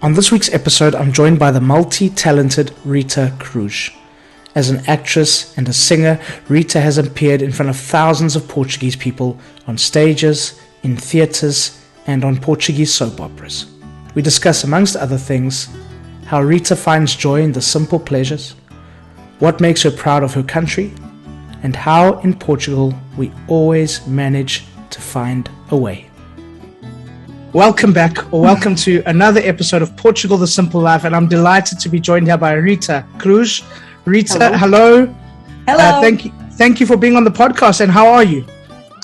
On this week's episode, I'm joined by the multi-talented Rita Cruz. As an actress and a singer, Rita has appeared in front of thousands of Portuguese people on stages, in theatres, and on Portuguese soap operas. We discuss, amongst other things, how Rita finds joy in the simple pleasures, what makes her proud of her country, and how in Portugal we always manage to find a way. Welcome back, or welcome to another episode of Portugal, the Simple Life, and I'm delighted to be joined here by Rita Cruz. Rita, hello. Hello. Thank you for being on the podcast, and how are you?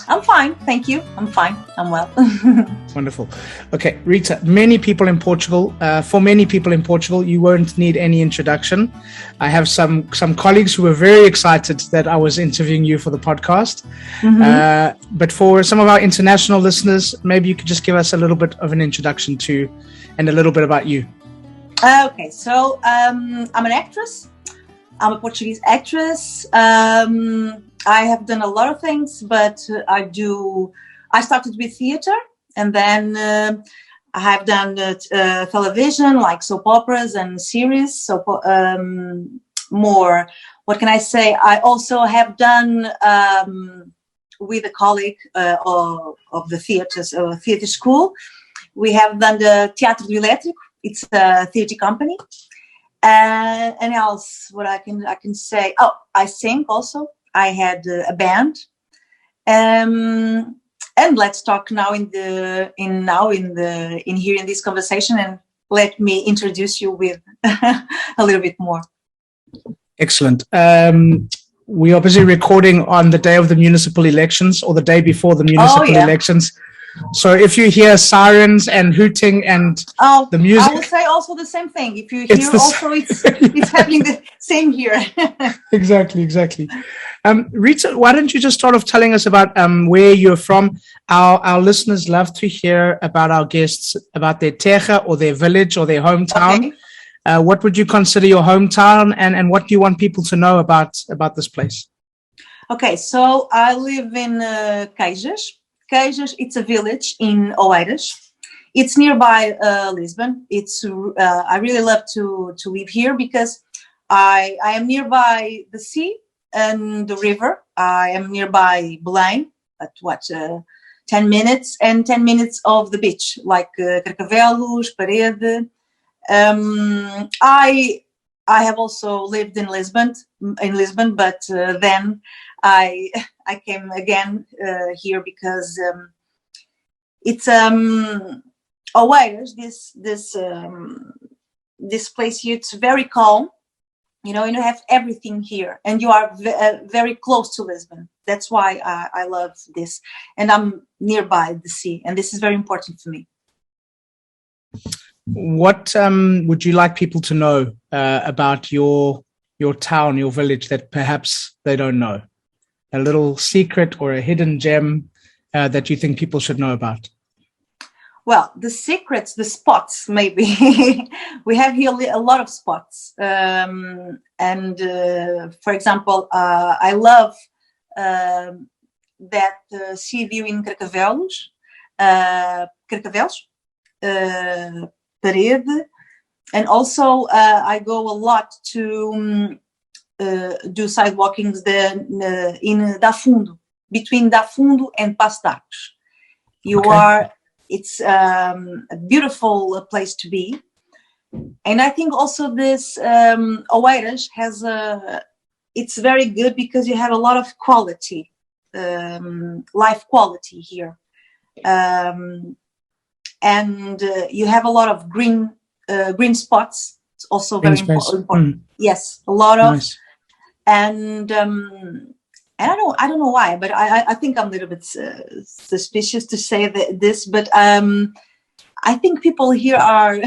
I'm fine, thank you. I'm fine, I'm well. Wonderful. Okay, Rita, for many people in Portugal, you won't need any introduction. I have some colleagues who were very excited that I was interviewing you for the podcast. Mm-hmm. But for some of our international listeners, maybe you could just give us a little bit of an introduction to, and a little bit about you. Okay, so I'm an actress. I'm a Portuguese actress. I have done a lot of things, but I started with theater, and then I have done television, like soap operas and series. So more, what can I say? I also have done with a colleague of the theater school. We have done the Teatro do Elétrico. It's a theater company. And else, what I can say? Oh, I sing also. I had a band, and let's talk now in this conversation, and let me introduce you with a little bit more. Excellent. We're obviously recording on the day of the municipal elections, or the day before the municipal elections. So if you hear sirens and hooting and the music, I will say also the same thing. If you hear also, it's happening the same here. Exactly. Rita, why don't you just start off telling us about where you're from? Our listeners love to hear about our guests, about their terra or their village or their hometown. Okay. What would you consider your hometown, and what do you want people to know about this place? Okay, so I live in Queijas. Queijas, it's a village in Oeiras. It's nearby Lisbon. I really love to live here because I am nearby the sea and the river. I am nearby Belém, at 10 minutes, and 10 minutes of the beach, like Carcavelos, Parede. I have also lived in Lisbon, but then I came again here because it's Oeiras. This place here, it's very calm. You know, you have everything here, and you are very close to Lisbon. That's why I love this, and I'm nearby the sea, and this is very important for me. What would you like people to know about your town, your village, that perhaps they don't know? A little secret or a hidden gem that you think people should know about? Well, the secrets, the spots, maybe. We have here a lot of spots. And for example, I love that sea view in Carcavelos, Parede. And also I go a lot to do sidewalkings in Dafundo, between Dafundo and Pastry. It's a beautiful place to be. And I think also this Oeiras has it's very good because you have a lot of quality, life quality here. And you have a lot of green spots. It's also very important. Yes, a lot of. Nice. And I don't know why, but I think I'm a little bit suspicious to say this, but I think people here are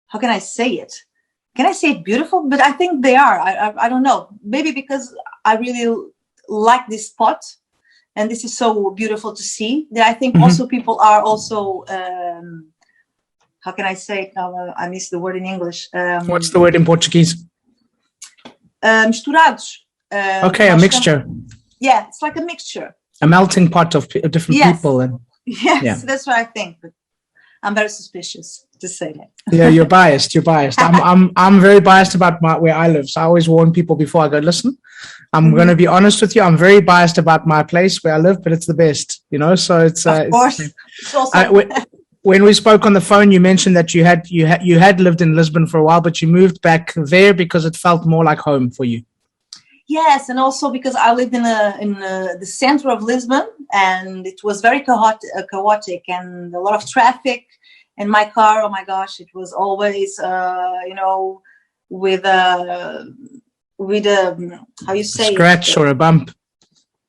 how can I say it? Can I say it beautiful? But I think they are. I don't know. Maybe because I really like this spot, and this is so beautiful to see. That I think also people are also. How can I say it now? I miss the word in English. What's the word in Portuguese? Misturados. Okay, a mixture. Yeah, it's like a mixture. A melting pot of different people. And yes, that's what I think. I'm very suspicious to say that. Yeah, you're biased. I'm very biased about where I live. So I always warn people before I go, listen, I'm going to be honest with you. I'm very biased about my place where I live, but it's the best, so it's, of course. It's also when we spoke on the phone, you mentioned that you had lived in Lisbon for a while, but you moved back there because it felt more like home for you. Yes, and also because I lived in the center of Lisbon, and it was very chaotic and a lot of traffic. And my car, oh my gosh, it was always, with a how you say, scratch or a bump.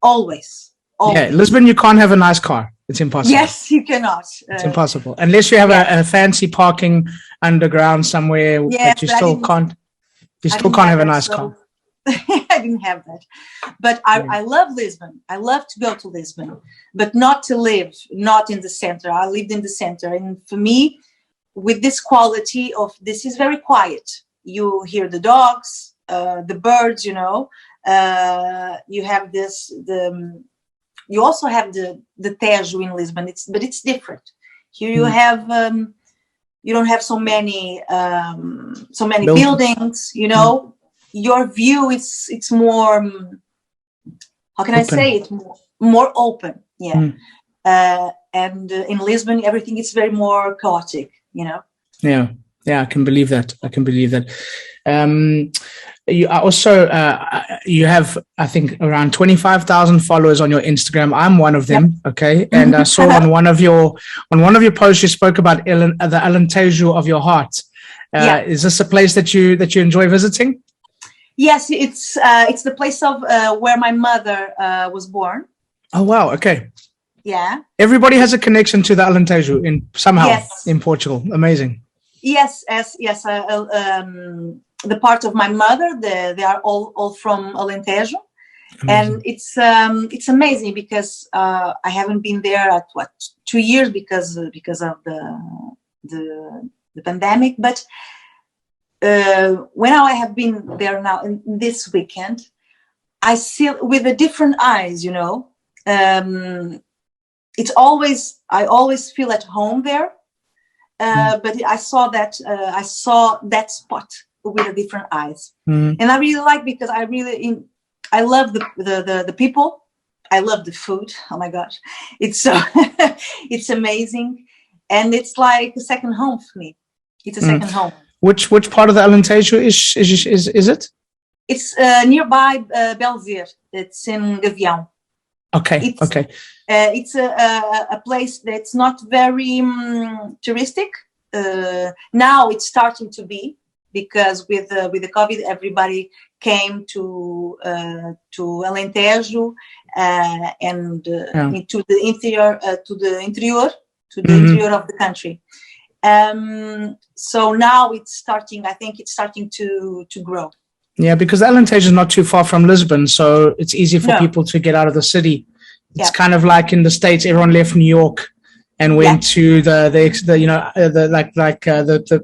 Always. Yeah, Lisbon, you can't have a nice car. It's impossible. Yes, you cannot. It's impossible unless you have a fancy parking underground somewhere. Yes, but you still can't. You still can't have a nice car. I didn't have that, but I love Lisbon. I love to go to Lisbon, but not to live, not in the center. I lived in the center, and for me, with this quality of this is very quiet. You hear the dogs, the birds. You have you also have the Tejo in Lisbon. It's different. Here you have you don't have so many buildings. Your view it's more, how can open. I say it, more open. And in Lisbon everything is very more chaotic. Yeah, I can believe that. You have, I think, around 25,000 followers on your Instagram. I'm one of them. Okay, and I saw on one of your posts you spoke about the Alentejo of your heart. Is this a place that you enjoy visiting? Yes, it's the place of where my mother was born. Oh wow! Okay. Yeah. Everybody has a connection to the Alentejo in Portugal. Amazing. Yes. The part of my mother, they are all from Alentejo, and it's amazing because I haven't been there at 2 years because of the pandemic, but. When I have been there now in this weekend, I see with a different eyes, it's I always feel at home there, but I saw that spot with a different eyes, and I really like because I love the people, I love the food. Oh my gosh, it's so it's amazing, and it's like a second home for me. It's a second home. Which part of the Alentejo is it? It's nearby Belvedere. It's in Gavião. Okay. It's a place that's not very touristic. Now it's starting to be because with the COVID, everybody came to Alentejo and into the interior of the country. So now I think it's starting to grow. Yeah, because Alentejo is not too far from Lisbon, so it's easy for people to get out of the city. It's kind of like in the States, everyone left New York and went to the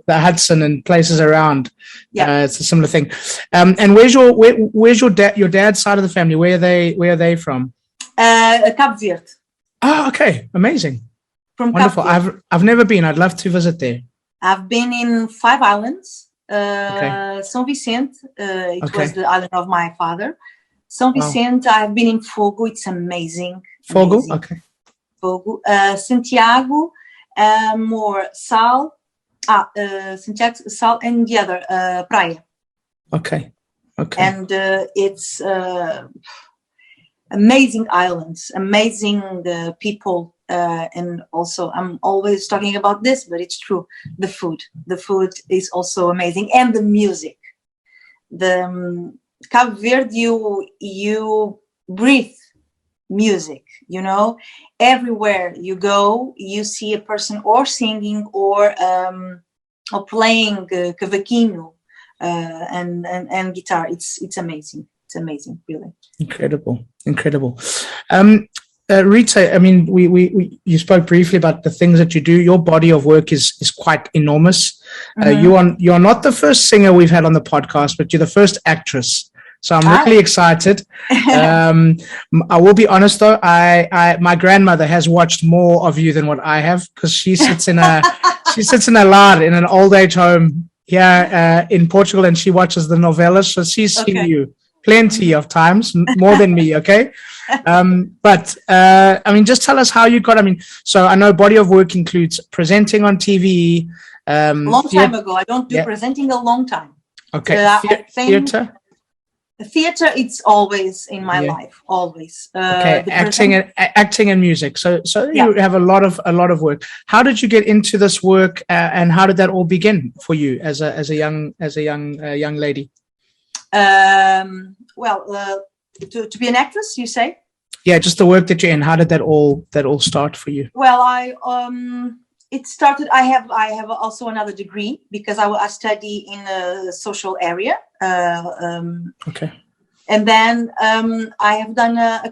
Hudson and places around. It's a similar thing. And where's your dad's side of the family? Where are they from? Cabo Verde. Oh, okay, amazing. From wonderful. I've never been. I'd love to visit there. I've been in 5 islands. São Vicente, it was the island of my father. São Vicente, I've been in Fogo. It's amazing. Fogo, okay. Fogo. Santiago, more Sal. Santiago, Sal, and the other Praia. Okay. And it's amazing islands, amazing people. And also I'm always talking about this, but it's true. The food is also amazing, and the music. The Cabo Verde, you breathe music. Everywhere you go, you see a person or singing or playing cavaquinho and guitar. It's amazing. It's amazing, really. Incredible. Rita, I mean, you spoke briefly about the things that you do. Your body of work is quite enormous. You are not the first singer we've had on the podcast, but you're the first actress So I'm really excited. I will be honest though, my grandmother has watched more of you than what I have, because she sits in a lard in an old age home here in Portugal, and she watches the Novellas. So she's seen you plenty of times, more than me. Okay. But I mean, just tell us how you got. I mean, so I know body of work includes presenting on TV. A long time ago. I don't do presenting a long time. Okay. Theater. Theater, it's always in my life, always. Okay, acting and music. So you have a lot of work. How did you get into this work, and how did that all begin for you as a young lady? To be an actress, you say? Yeah, just the work that you're in. How did that all start for you? Well, it started. I have also another degree, because I study in a social area. Okay. And then I have done a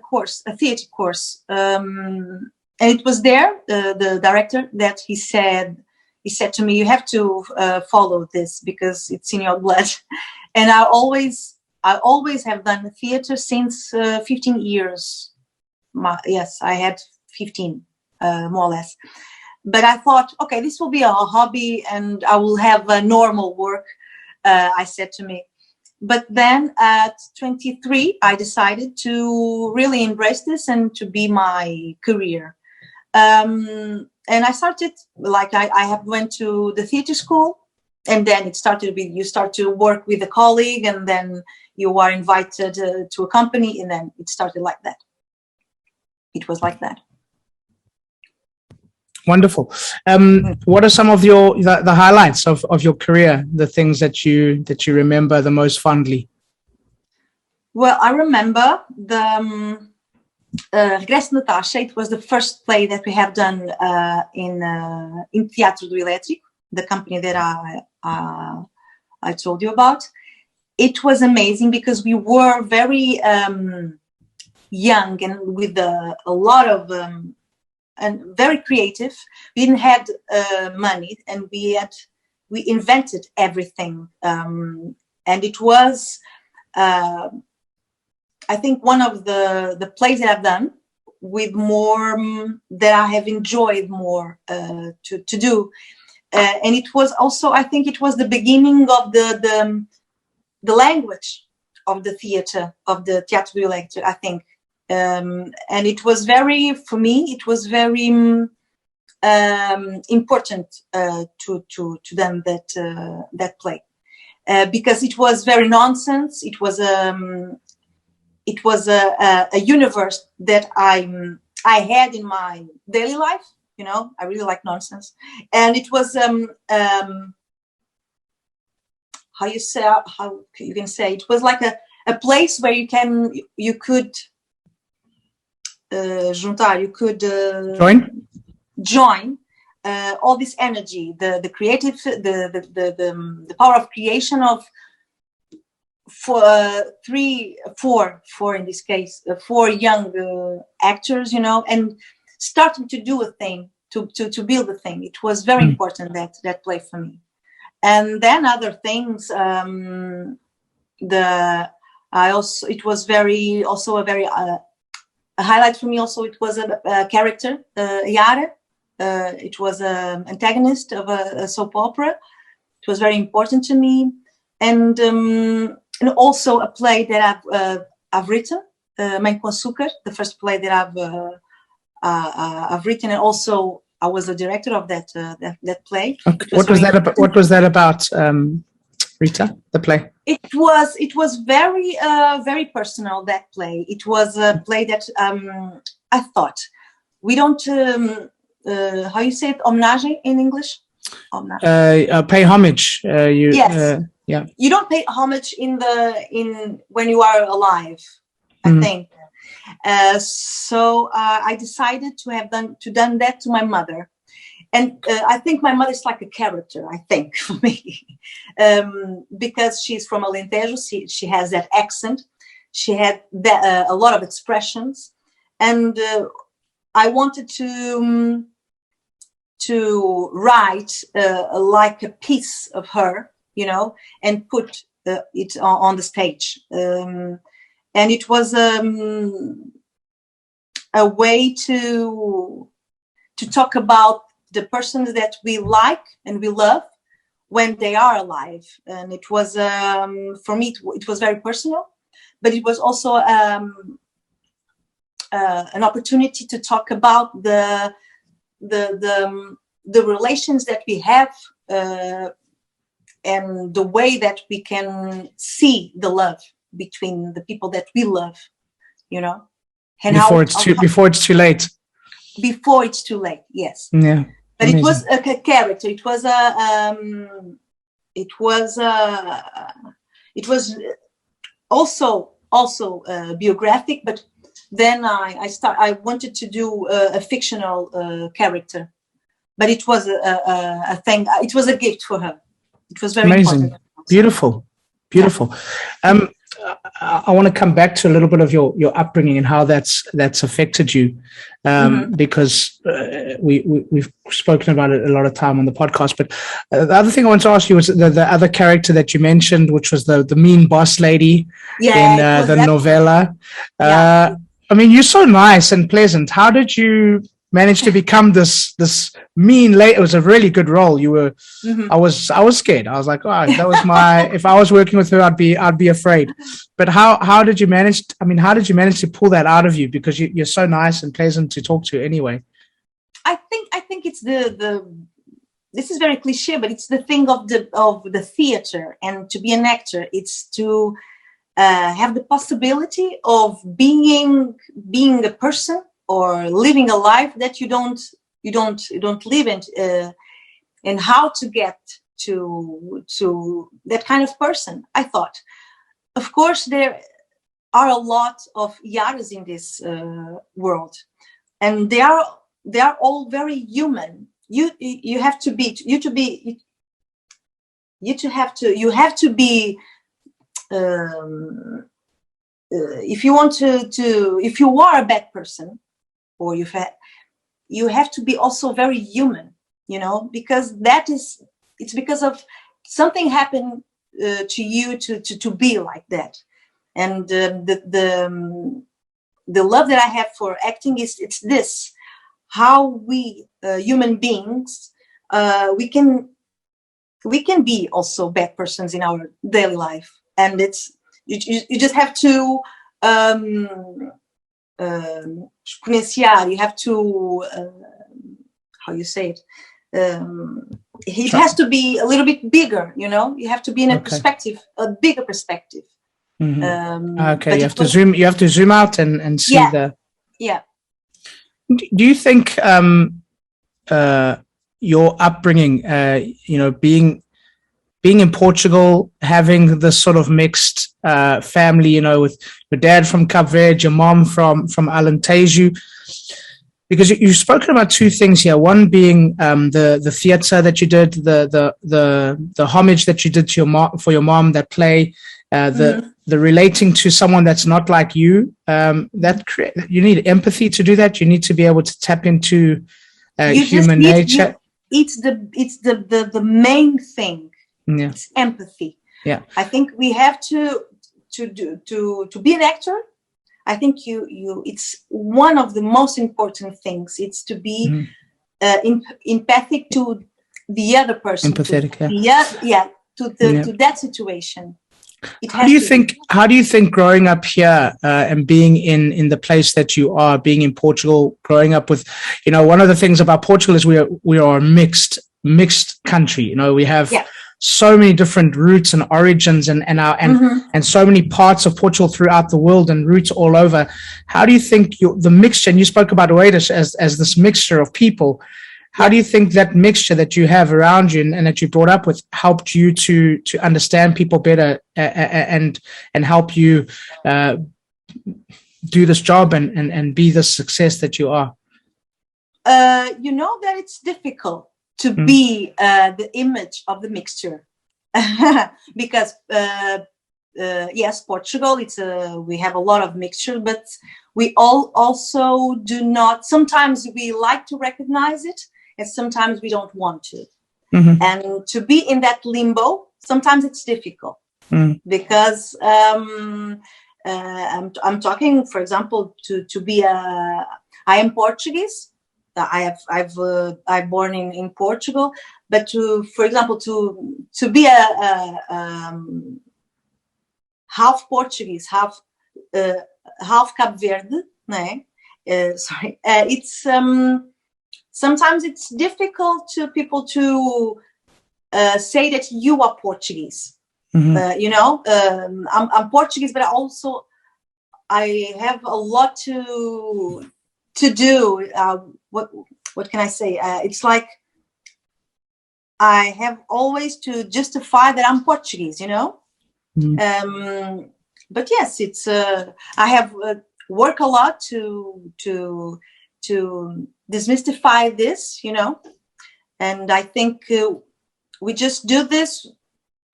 theater course, and it was there the director that he said to me, you have to follow this because it's in your blood. And I always have done theater since 15 years. Yes, I had 15, more or less. But I thought, okay, this will be a hobby and I will have a normal work, I said to me. But then at 23, I decided to really embrace this and to be my career. And I started, I went to the theater school, and then it started with, you start to work with a colleague, and then you are invited to a company, and then it started like that. It was like that. Wonderful. What are some of the highlights of your career? The things that you remember the most fondly? Well, I remember the Regresso de Natasha. It was the first play that we have done in Teatro do Elétrico, the company that I told you about. It was amazing because we were very young and with a lot of and very creative. We didn't have money, and we invented everything, and it was I think one of the plays that I've done with more that I have enjoyed more to do, and it was also, I think it was the beginning of the language of the theater, of the Teatro do Elétrico, I think. And it was very, for me, it was very important to them that play, because it was very nonsense. It was a universe that I had in my daily life. You know, I really like nonsense, and it was how you can say, it was like a place where you could juntar, you could join all this energy, the creative, the power of creation of four in this case, four young actors, you know, and starting to do a thing, to build a thing. It was very important, that play for me. And then other things, it was also a very a highlight for me. Also, it was a character, Yara. It was an antagonist of a soap opera. It was very important to me, and also a play that I've written, Mãe com Açúcar, the first play that I've written, and also I was the director of that play. Okay. What was that about, Rita? The play. It was very very personal, that play. It was a play that I thought, we don't how you say it, homenagem in English? Pay homage. Yes. Yeah. You don't pay homage in when you are alive, I think. So I decided to have done that to my mother. And I think my mother is like a character, I think, for me, because she's from Alentejo. She has that accent. She had a lot of expressions, and I wanted to write like a piece of her, you know, and put it on the stage, and it was a way to talk about the persons that we like and we love when they are alive. And it was for me it was very personal, but it was also an opportunity to talk about the relations that we have, and the way that we can see the love between the people that we love, and before it's too late. Before it's too late, yes. Yeah. But amazing. It was a character. It was also biographic. But then I wanted to do a fictional character. But it was a thing. It was a gift for her. It was very amazing, important. beautiful. Yeah. I want to come back to a little bit of your upbringing and how that's affected you, because we've spoken about it a lot of time on the podcast. But the other thing I want to ask you was the other character that you mentioned, which was the mean boss lady in the novella. I mean, you're so nice and pleasant. How did you manage to become this mean lady? It was a really good role. You were. I was scared. I was like, oh, that was if I was working with her, I'd be afraid. But how did you manage? How did you manage to pull that out of you? Because you're so nice and pleasant to talk to anyway. I think it's this is very cliche, but it's the thing of the theater, and to be an actor, it's to have the possibility of being a person or living a life that you don't live in, and how to get to that kind of person. I thought, of course, there are a lot of Yaras in this world, and they are all very human. You have to be if you want to if you are a bad person, or you have to be also very human, because it's because of something happened to you to be like that. And the love that I have for acting it's this, how we human beings we can be also bad persons in our daily life, and it's you just have to exponenciar. You have to how you say it. It has to be a little bit bigger. You have to be in a perspective, a bigger perspective. Okay, you have to zoom out and see the. Yeah. Do you think your upbringing, being in Portugal, having this sort of mixed family, with your dad from Cape Verde, your mom from Alentejo, because you've spoken about two things here. One being the theatre that you did, the homage that you did to your mom, that play, the relating to someone that's not like you. You need empathy to do that. You need to be able to tap into human nature. It's the main thing. Yeah. It's empathy. Yeah. I think we have to be an actor. I think it's one of the most important things. It's to be empathic to the other person. Empathetic, to that situation. How do you think growing up here and being in the place that you are, being in Portugal, growing up with, one of the things about Portugal is we are a mixed country. We have so many different roots and origins and so many parts of Portugal throughout the world and roots all over. How do you think the mixture, and you spoke about Ritas as this mixture of people, how do you think that mixture that you have around you and that you brought up with helped you to understand people better and help you do this job and be the success that you are? That it's difficult to be the image of the mixture because yes, Portugal, we have a lot of mixture, but we also do not. Sometimes we like to recognize it, and sometimes we don't want to. And to be in that limbo, sometimes it's difficult. because I'm talking, for example, to be I am Portuguese. I'm born in Portugal, but for example, to be a half Portuguese, half Cabo Verde, né? Sorry, it's sometimes it's difficult to people to say that you are Portuguese. You know, I'm Portuguese, but I have a lot to do. What can I say? It's like I have always to justify that I'm Portuguese, you know. But yes, it's I have worked a lot to demystify this, you know, and I think we just do this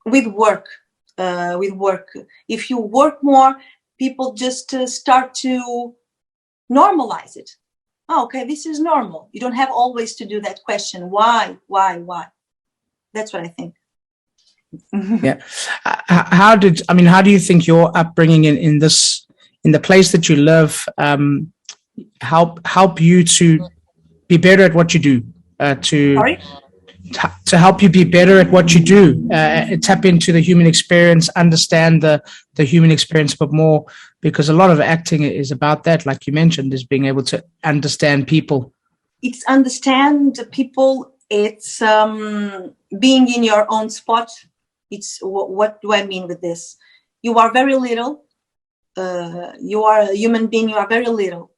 with work. If you work more, people just start to normalize it. Oh, okay, this is normal. You don't have always to do that question. Why? That's what I think. Yeah. How do you think your upbringing in the place that you live help you to be better at what you do? To help you be better at what you do, tap into the human experience, understand the human experience a bit more, because a lot of acting is about that, like you mentioned, is being able to understand people. It's understand people. It's being in your own spot. It's what do I mean with this? You are very little. You are a human being. You are very little.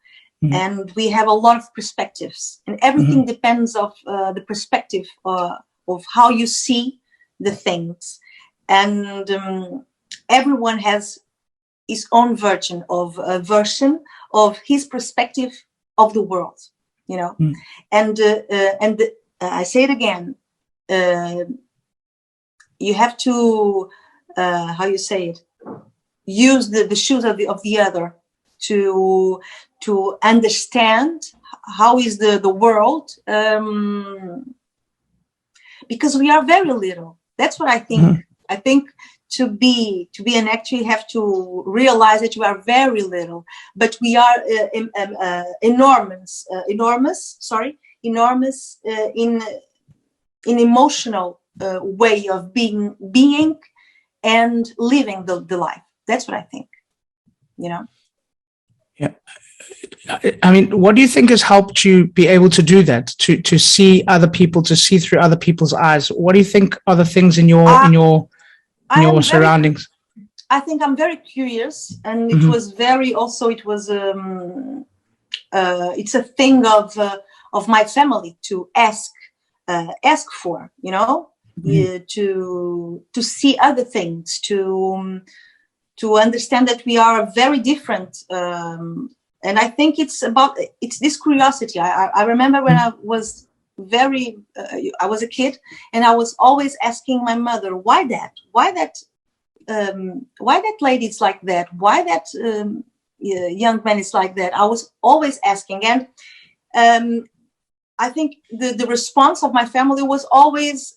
And we have a lot of perspectives, and everything depends of the perspective of how you see the things. And everyone has his own version of his perspective of the world, you know. And I say it again. You have to how you say it? Use the shoes of the other to understand how is the world, because we are very little. That's what I think. I think to be an actor, you have to realize that you are very little, but we are enormous in emotional way of being and living the life. That's what I think, you know. Yeah. I mean, what do you think has helped you be able to do that, to see other people, to see through other people's eyes? What do you think are the things in your surroundings? I think I'm very curious, and it was very also. It was it's a thing of my family to ask for, you know, to see other things, to understand that we are very different. And I think it's this curiosity. I remember when I was I was a kid, and I was always asking my mother, why that lady is like that? Why that young man is like that? I was always asking. And I think the response of my family was always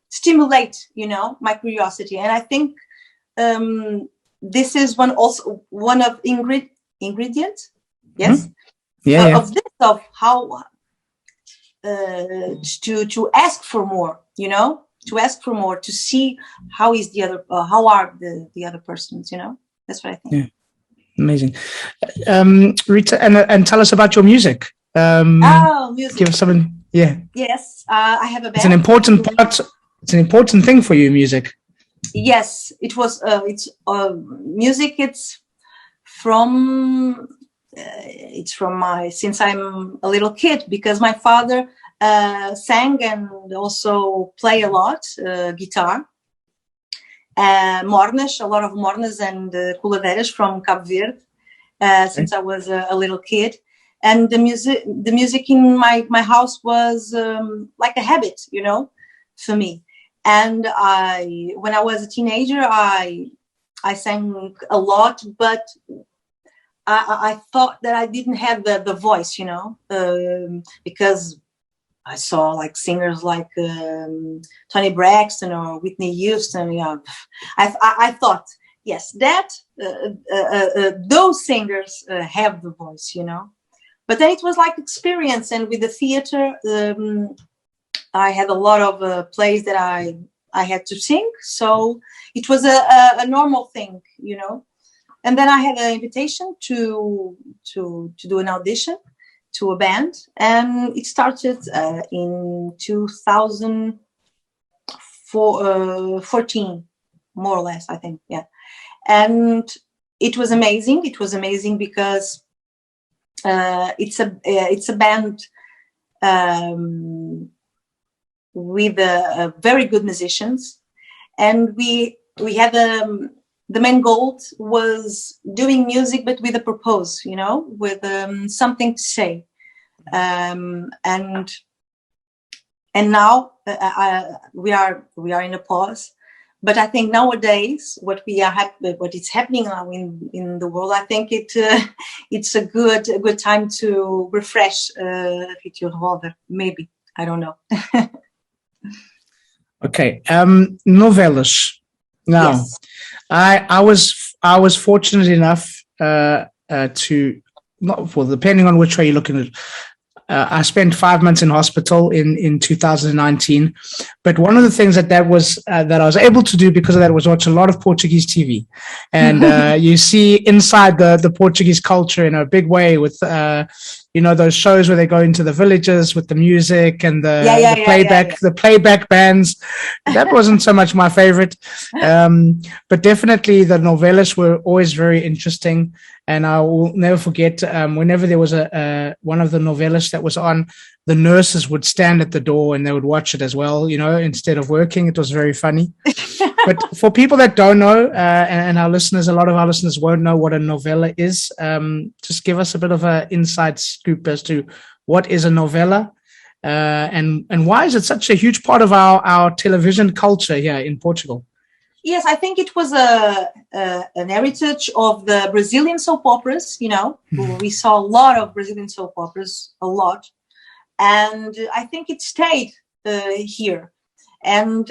stimulate, you know, my curiosity. And I think this is one of ingredients, yes, of this, of how to ask for more, you know, to see how is the other, how are the other persons, you know. That's what I think. Yeah, amazing. Rita, and tell us about your music. Music. Give us something. Yeah. Yes, I have a band. It's an important part. It's an important thing for you, music. Yes, it was. It's music. It's from since I'm a little kid, because my father sang and also play a lot guitar. Mornas, a lot of mornas and coladeiras from Cabo Verde, since I was a little kid. And the music in my house was like a habit, you know, for me. And when I was a teenager, I sang a lot, but I thought that I didn't have the voice, you know, because I saw like singers like Toni Braxton or Whitney Houston. I thought, yes, that those singers have the voice, But then it was like experience, and with the theater, I had a lot of plays that I had to sing, so it was a normal thing, And then I had an invitation to do an audition to a band, and it started in 2014, more or less, I think, yeah. And it was amazing. It was amazing because it's a band with very good musicians, and we had the main goal was doing music, but with a purpose, with something to say. And now we are in a pause. But I think nowadays, what is happening now in the world, I think it's a good time to refresh your revolver. Maybe, I don't know. Okay, Novellas. Now, yes. I was fortunate enough to, depending on which way you're looking at it, I spent 5 months in hospital in 2019, but one of the things that I was able to do because of that was watch a lot of Portuguese TV, and you see inside the Portuguese culture in a big way with those shows where they go into the villages with the music and the playback bands. That wasn't so much my favorite, but definitely the novellas were always very interesting. And I will never forget whenever there was one of the novellas that was on, the nurses would stand at the door and they would watch it as well, instead of working. It was very funny. But for people that don't know, and our listeners, a lot of our listeners won't know what a novella is, just give us a bit of an inside scoop as to what is a novella, and why is it such a huge part of our television culture here in Portugal? Yes, I think it was an heritage of the Brazilian soap operas, We saw a lot of Brazilian soap operas, a lot. And I think it stayed here. And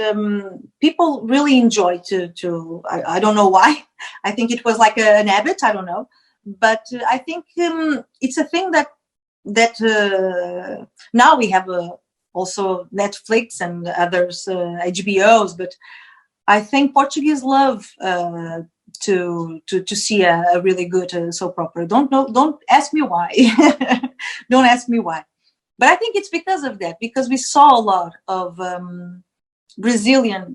people really enjoy to I don't know why. I think it was like an habit, I don't know. But I think it's a thing that now we have also Netflix and others, HBOs, but I think Portuguese love to see a really good soap opera. Don't ask me why. Don't ask me why. But I think it's because of that, because we saw a lot of Brazilian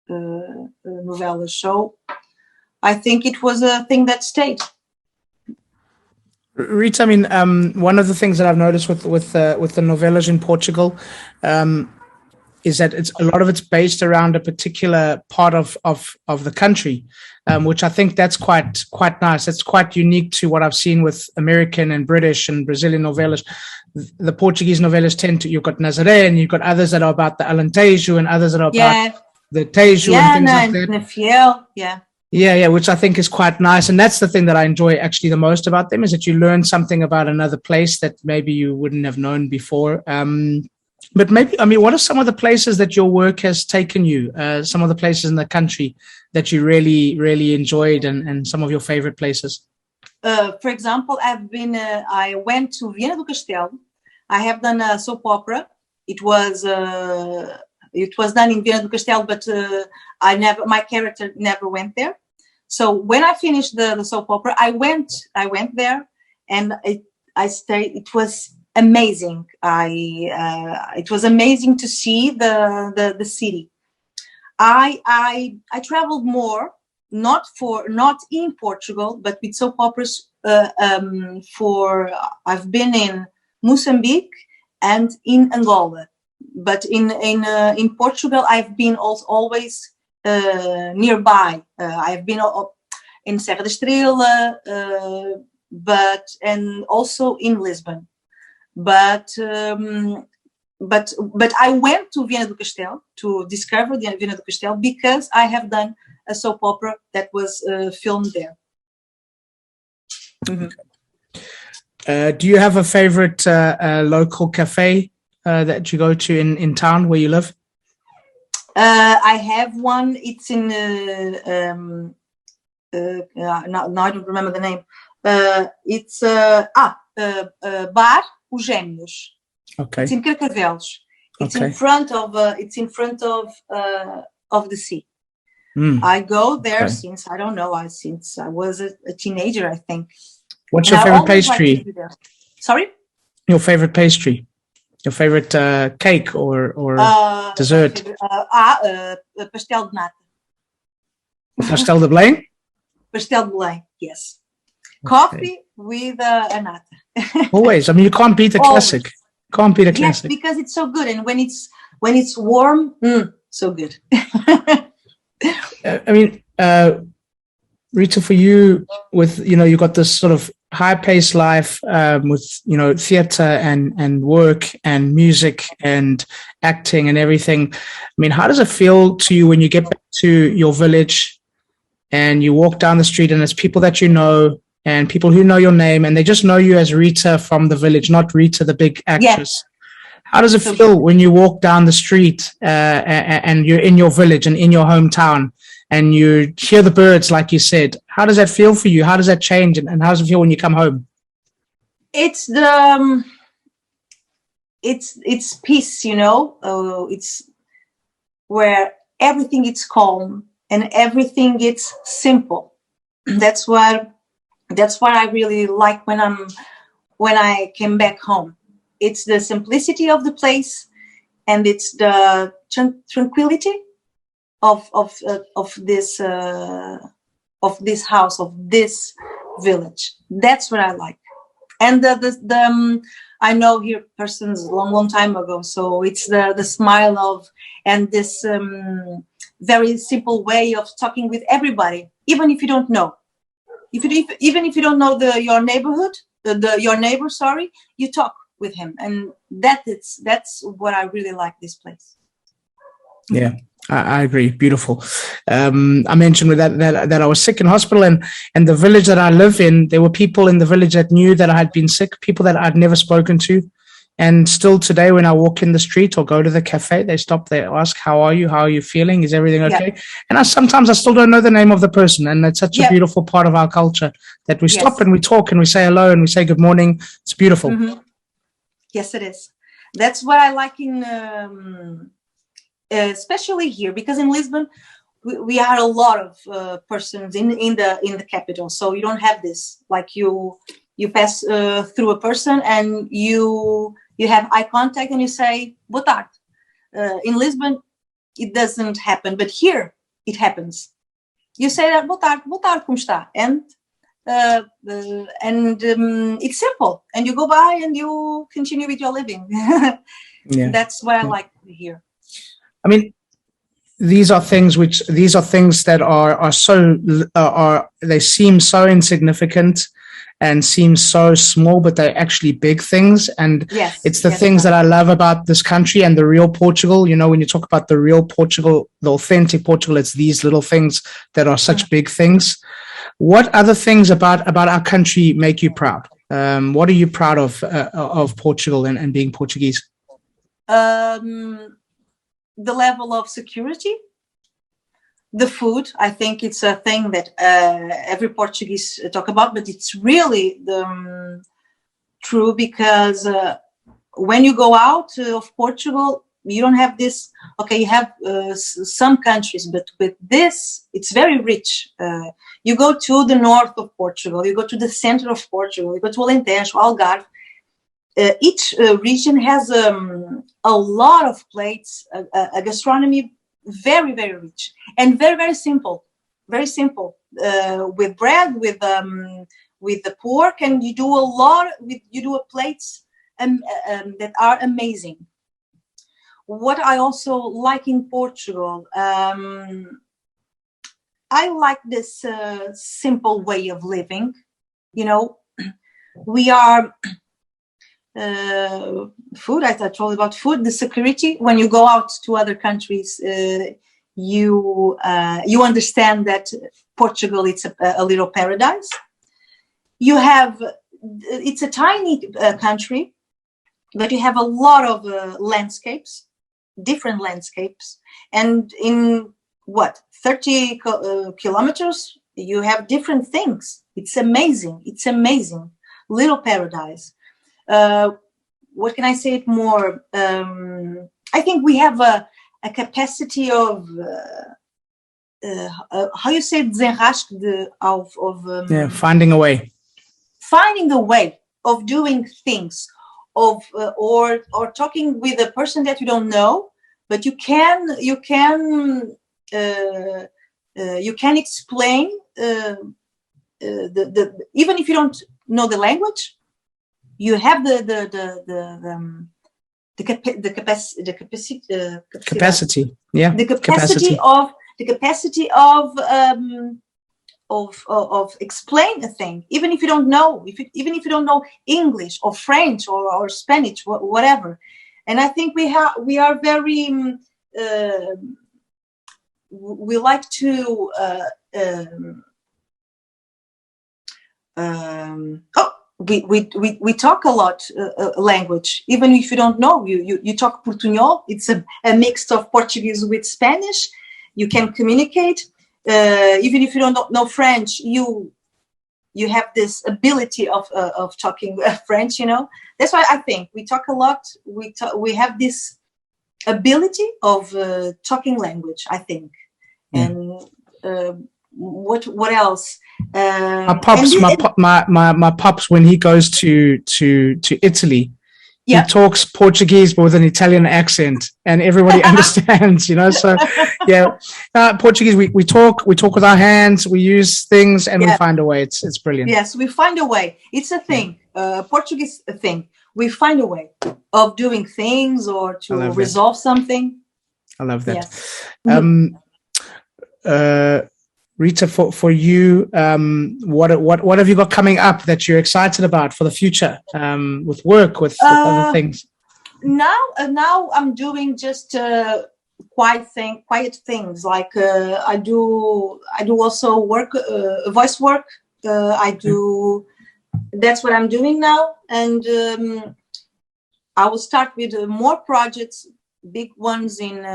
novellas. So I think it was a thing that stayed. Rita, I mean, one of the things that I've noticed with the novellas in Portugal is that a lot of it's based around a particular part of the country, which I think that's quite nice. It's quite unique to what I've seen with American and British and Brazilian novellas. The Portuguese novellas you've got Nazaré, and you've got others that are about the Alentejo, and others that are about the Tejo and things like that. Fiel, Yeah, which I think is quite nice. And that's the thing that I enjoy actually the most about them, is that you learn something about another place that maybe you wouldn't have known before. But maybe, I mean, what are some of the places that your work has taken you? Some of the places in the country that you really, really enjoyed, and some of your favorite places? For example, I went to Viana do Castelo. I have done a soap opera. It was done in Viana do Castelo, but my character never went there. So when I finished the soap opera, I went there, and I stayed. It was amazing. It was amazing to see the city. I traveled more, not in Portugal, but with soap operas. I've been in Mozambique and in Angola, but in Portugal I've been always nearby. I've been in Serra da Estrela, and also in Lisbon. But I went to Viana do Castelo to discover the Viana do Castelo because I have done a soap opera that was filmed there. Mm-hmm. Do you have a favorite local cafe that you go to in town where you live? I have one. It's in now I don't remember the name. It's Bar Os Gêmeos. Okay. It's in Carcavelos. It's Okay. in front of the sea. I go there since I don't know. Since I was a teenager, I think. What's your favorite pastry? Sorry? Your favorite pastry? Your favorite cake or dessert? Pastel de nata. Pastel de Belém? Pastel de Belém, yes. Coffee with a nata. Always. I mean, you can't beat a classic. Can't beat a classic. Yes, because it's so good, and when it's warm, so good. I mean, Rita, for you, with you got this sort of high-paced life with theater and work and music and acting and everything. I mean, how does it feel to you when you get back to your village and you walk down the street and there's people that you know and people who know your name and they just know you as Rita from the village, not Rita, the big actress? Yes. How does it feel when you walk down the street and you're in your village and in your hometown and you hear the birds, like you said? How does that feel for you? How does that change? And how does it feel when you come home? It's it's peace, it's where everything is calm and everything is simple. That's what I really like when I came back home. It's the simplicity of the place, and it's the tranquility of this house, of this village. That's what I like. And I know here persons long time ago, so it's the smile of and this very simple way of talking with everybody, even if you don't know. Even if you don't know your neighborhood, your neighbor, you talk with him, and that's what I really like this place. Yeah, I agree. Beautiful. I mentioned with that I was sick in hospital, and the village that I live in, there were people in the village that knew that I had been sick, people that I'd never spoken to. And still today, when I walk in the street or go to the cafe, they stop, they ask, how are you? How are you feeling? Is everything okay? Yeah. And sometimes I still don't know the name of the person. And that's such a beautiful part of our culture that we stop and we talk and we say hello and we say good morning. It's beautiful. Mm-hmm. Yes, it is. That's what I like in, especially here, because in Lisbon, we are a lot of persons in the capital. So you don't have this, like you pass through a person and you have eye contact and you say, boa tarde. In Lisbon, it doesn't happen, but here it happens. You say that, boa tarde, como está? And it's simple. And you go by and you continue with your living. Yeah. That's what I like here. I mean, these are things that they seem so insignificant and seem so small, but they're actually big things. And it's the things that I love about this country and the real Portugal. When you talk about the real Portugal, the authentic Portugal, it's these little things that are such big things. What other things about our country make you proud? What are you proud of Portugal and being Portuguese? The level of security. The food, I think it's a thing that every Portuguese talk about, but it's really true because when you go out of Portugal, you don't have this. Okay, you have some countries, but with this, it's very rich. You go to the north of Portugal, you go to the center of Portugal, you go to Alentejo, Algarve. Each region has a lot of plates, a gastronomy very, very rich and very, very simple, with bread, with the pork, and you do plates that are amazing. What I also like in Portugal, I like this simple way of living. We are food. I told you about food. The security. When you go out to other countries, you understand that Portugal it's a little paradise. It's a tiny country, but you have a lot of landscapes, different landscapes, and in 30 kilometers, you have different things. It's amazing. It's amazing. Little paradise. What can I say it more? I think we have a capacity of how you say desenrasque of finding a way. Finding a way of doing things, of or talking with a person that you don't know, but you can explain the even if you don't know the language, you have the capacity. Yeah, the capacity of explain a thing, even if you don't know, even if you don't know English or French or Spanish, whatever. And I think we are very we like to we talk a lot language, even if you don't know. You talk Portuñol. It's a mix of Portuguese with Spanish. You can communicate. Even if you don't know French, you have this ability of talking French. That's why I think we talk a lot. We have this ability of talking language, I think. And what else? My pops, when he goes to Italy, he talks Portuguese but with an Italian accent, and everybody understands. So Portuguese. We talk with our hands. We use things, and we find a way. It's brilliant. Yes, we find a way. It's a thing. Portuguese thing. We find a way of doing things or to resolve something. I love that. Yes. Rita, for you, what have you got coming up that you're excited about for the future, with work, with other things? Now I'm doing just quiet things. Like I do also work, voice work. I do. That's what I'm doing now, and I will start with more projects, big ones in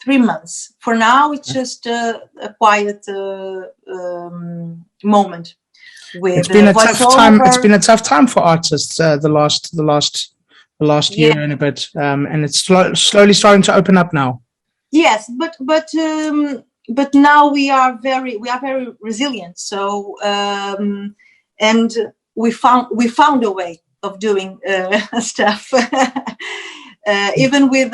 3 months. For now, it's just a quiet moment. It's been a tough time. It's been a tough time for artists the last year and a bit, and it's slowly starting to open up now. Yes, but now we are very resilient. So and we found a way of doing stuff. Even with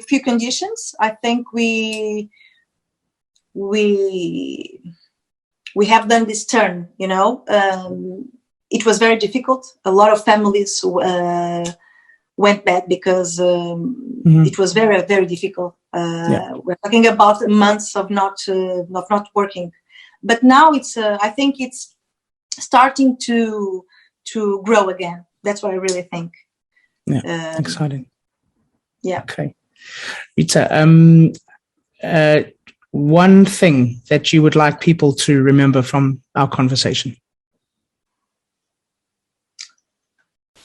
few conditions, I think we have done this turn. It was very difficult. A lot of families went bad because it was very, very difficult. We're talking about months of not working, but now I think it's starting to grow again. That's what I really think. Yeah, exciting. Yeah. Okay, Rita. One thing that you would like people to remember from our conversation.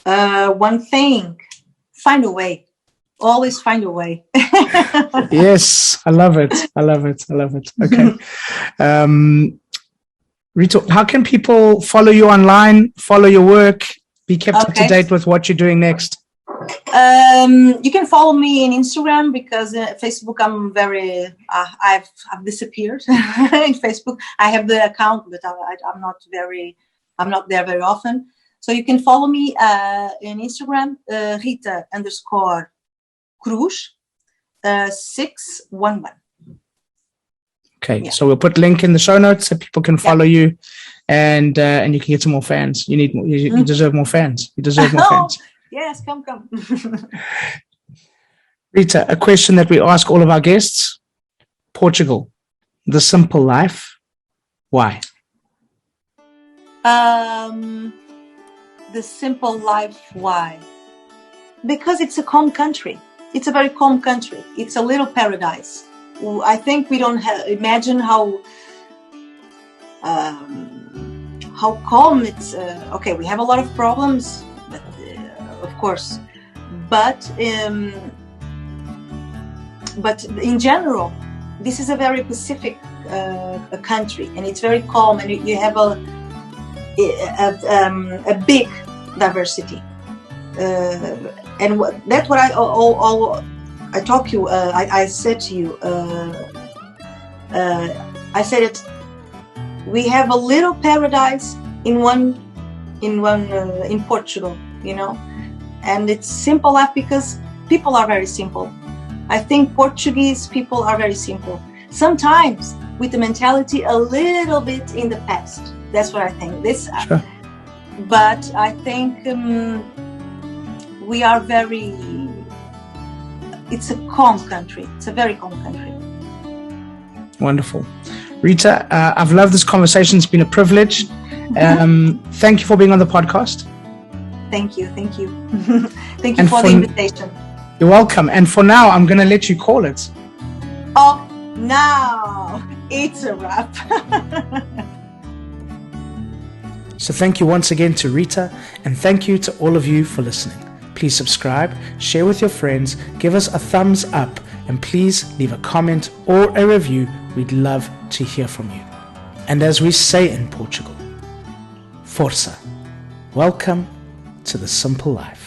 One thing: find a way. Always find a way. Yes, I love it. Okay. Rita, how can people follow you online, follow your work, be kept up to date with what you're doing next? You can follow me on Instagram, because Facebook I'm very I've disappeared in Facebook. I have the account, but I'm not there very often. So you can follow me on Instagram, Rita_Cruz 611. Okay, so we'll put link in the show notes so people can follow you, and you can get some more fans. You need more. You deserve more fans. You deserve more fans. Yes, come. Rita, a question that we ask all of our guests: Portugal, the simple life. Why? The simple life. Why? Because it's a calm country. It's a very calm country. It's a little paradise. I think we don't imagine how how calm it's. Okay, we have a lot of problems, but, of course, but in general, this is a very Pacific a country, and it's very calm, and you have a big diversity, and that's what I talk to you. I said to you. I said it. We have a little paradise in Portugal, you know, and it's simple life because people are very simple. I think Portuguese people are very simple. Sometimes with the mentality a little bit in the past. That's what I think. Sure. But I think we are very. It's a calm country. It's a very calm country. Wonderful. Rita, I've loved this conversation. It's been a privilege. Thank you for being on the podcast. Thank you. Thank you. Thank you for the invitation. You're welcome. And for now, I'm going to let you call it. Oh, now it's a wrap. So thank you once again to Rita, and thank you to all of you for listening. Please subscribe, share with your friends, give us a thumbs up, and please leave a comment or a review. We'd love to hear from you. And as we say in Portugal, força. Welcome to the simple life.